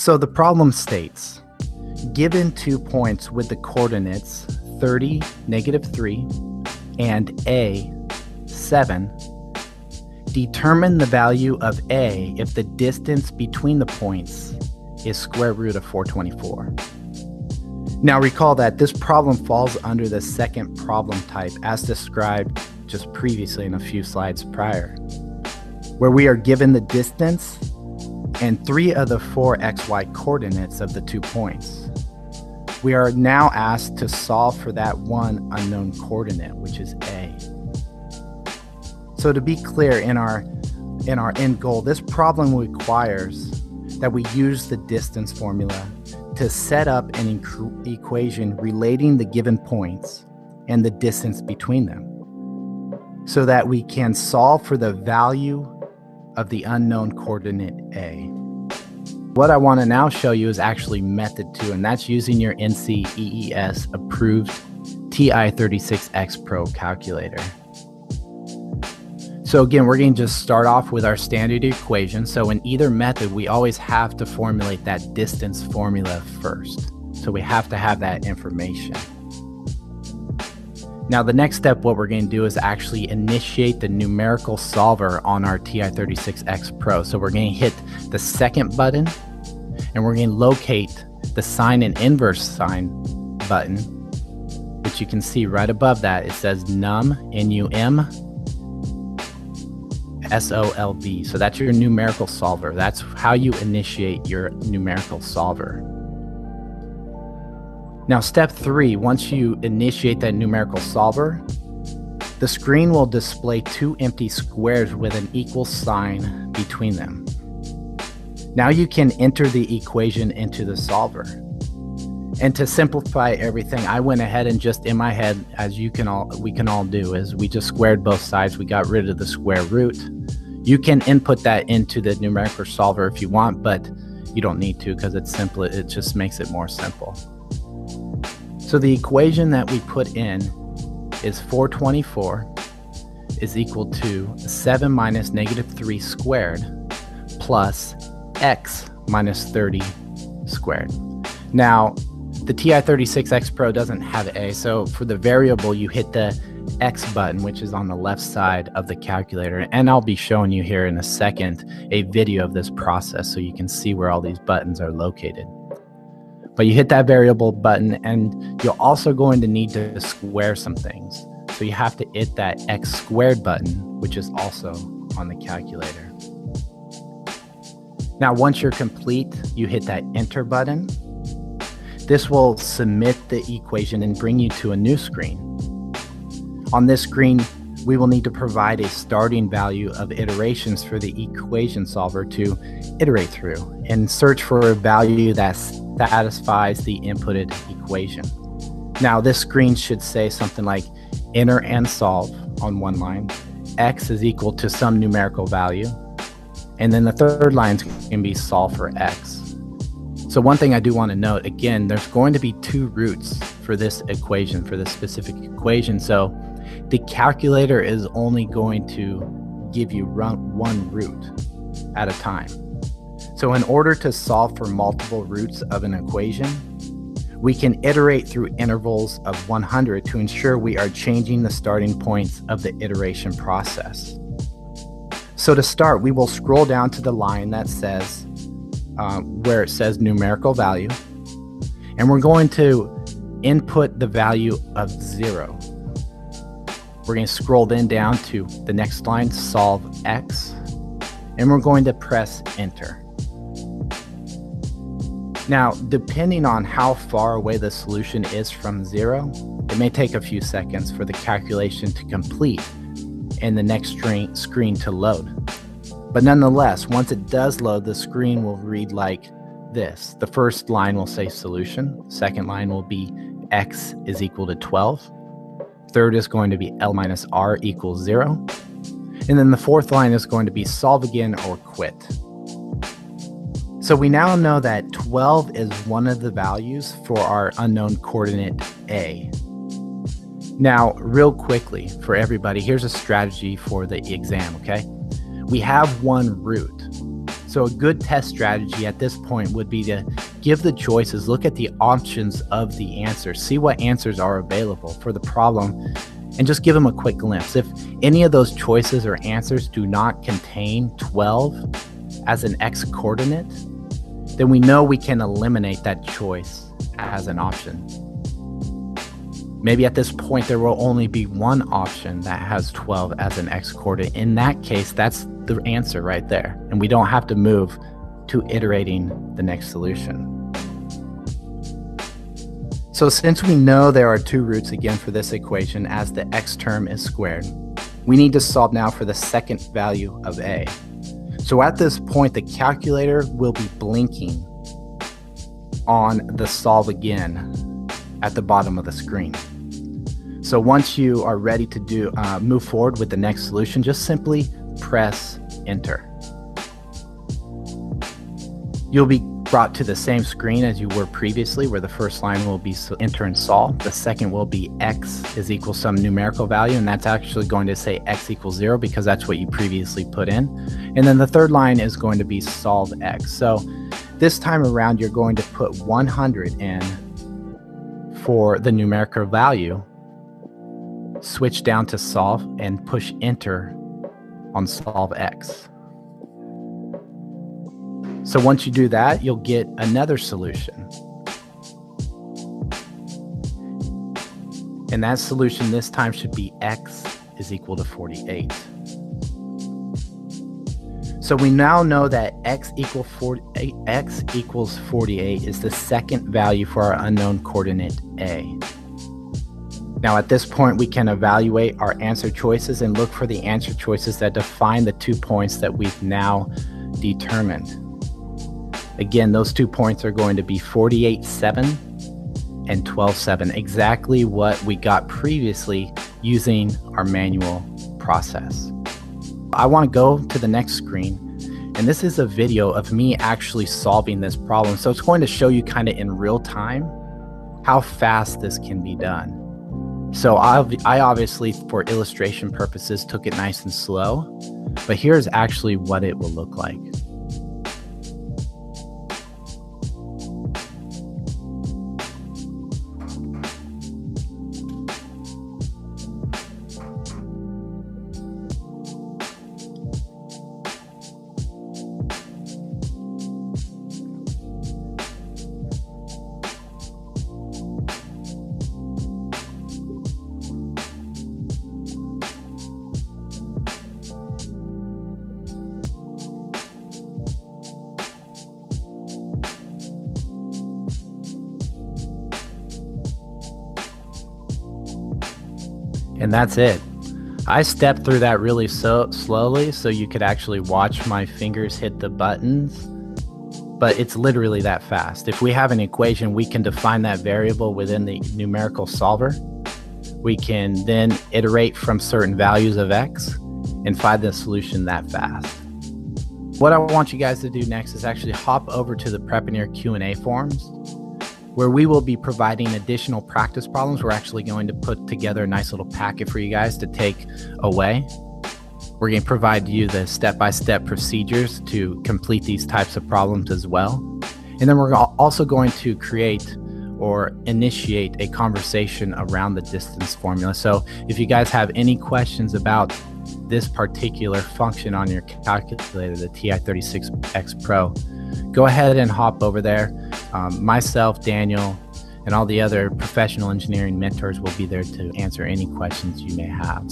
So the problem states, given 2 points with the coordinates 30, -3, and a, 7, determine the value of a if the distance between the points is square root of 424. Now recall that this problem falls under the second problem type as described just previously in a few slides prior, where we are given the distance and 3 of the 4 xy coordinates of the 2 points. We are now asked to solve for that one unknown coordinate, which is a. So to be clear, in our end goal, this problem requires that we use the distance formula to set up an equation relating the given points and the distance between them, so that we can solve for the value of the unknown coordinate a. What I want to now show you is actually method 2, and that's using your NCEES approved TI-36X Pro calculator. So again, we're going to just start off with our standard equation. So in either method, we always have to formulate that distance formula first. So we have to have that information. Now the next step, what we're going to do is actually initiate the numerical solver on our TI-36X Pro. So we're going to hit the second button, and we're going to locate the sine and inverse sine button, which you can see right above that. It says num, N-U-M, SOLV. So that's your numerical solver. That's how you initiate your numerical solver. Now, step 3, once you initiate that numerical solver, the screen will display 2 empty squares with an equal sign between them. Now you can enter the equation into the solver. And to simplify everything, I went ahead and just in my head, as we can all do, is we just squared both sides. We got rid of the square root. You can input that into the numerical solver if you want, but you don't need to because it's simple. It just makes it more simple. So the equation that we put in is 424 is equal to 7 minus -3 squared plus x minus 30 squared. Now, the TI-36X Pro doesn't have a, so for the variable, you hit the X button, which is on the left side of the calculator. And I'll be showing you here in a second a video of this process so you can see where all these buttons are located. But you hit that variable button, and you're also going to need to square some things. So you have to hit that X squared button, which is also on the calculator. Now, once you're complete, you hit that enter button. This will submit the equation and bring you to a new screen. On this screen, we will need to provide a starting value of iterations for the equation solver to iterate through and search for a value that satisfies the inputted equation. Now, this screen should say something like enter and solve on one line, x is equal to some numerical value, and then the third line can be solve for x. So one thing I do want to note, again, there's going to be 2 roots for this equation, for this specific equation. So the calculator is only going to give you one root at a time. So in order to solve for multiple roots of an equation, we can iterate through intervals of 100 to ensure we are changing the starting points of the iteration process. So to start, we will scroll down to the line that says, where it says numerical value, and we're going to input the value of 0. We're going to scroll then down to the next line, solve x, and we're going to press enter. Now, depending on how far away the solution is from 0, it may take a few seconds for the calculation to complete and the next screen to load. But nonetheless, once it does load, the screen will read like this. The first line will say solution. Second line will be x is equal to 12. Third is going to be L minus R equals 0. And then the fourth line is going to be solve again or quit. So we now know that 12 is one of the values for our unknown coordinate A. Now, real quickly for everybody, here's a strategy for the exam, okay? We have one root. So a good test strategy at this point would be to give the choices, look at the options of the answers, see what answers are available for the problem, and just give them a quick glimpse. If any of those choices or answers do not contain 12 as an x coordinate, then we know we can eliminate that choice as an option. Maybe at this point there will only be one option that has 12 as an x coordinate. In that case, that's the answer right there, and we don't have to move to iterating the next solution. So since we know there are two roots again for this equation as the x term is squared, we need to solve now for the second value of a. So at this point, the calculator will be blinking on the solve again at the bottom of the screen. So once you are ready to move forward with the next solution, just simply press enter. You'll be brought to the same screen as you were previously, where the first line will be enter and solve. The second will be x is equal some numerical value, and that's actually going to say x equals 0 because that's what you previously put in. And then the third line is going to be solve x. So this time around, you're going to put 100 in for the numerical value, switch down to solve, and push enter on solve x. So once you do that, you'll get another solution. And that solution this time should be x is equal to 48. So we now know that x equals 48 is the second value for our unknown coordinate a. Now at this point, we can evaluate our answer choices and look for the answer choices that define the 2 points that we've now determined. Again, those 2 points are going to be 48.7 and 12.7, exactly what we got previously using our manual process. I want to go to the next screen, and this is a video of me actually solving this problem. So it's going to show you kind of in real time how fast this can be done. So I obviously, for illustration purposes, took it nice and slow, but here's actually what it will look like. And that's it. I stepped through that really slowly so you could actually watch my fingers hit the buttons, but it's literally that fast. If we have an equation, we can define that variable within the numerical solver. We can then iterate from certain values of x and find the solution that fast. What I want you guys to do next is actually hop over to the Prepineer Q&A forums, where we will be providing additional practice problems. We're actually going to put together a nice little packet for you guys to take away. We're going to provide you the step-by-step procedures to complete these types of problems as well. And then we're also going to create or initiate a conversation around the distance formula. So if you guys have any questions about this particular function on your calculator, the TI-36X Pro, go ahead and hop over there. Myself, Daniel, and all the other professional engineering mentors will be there to answer any questions you may have.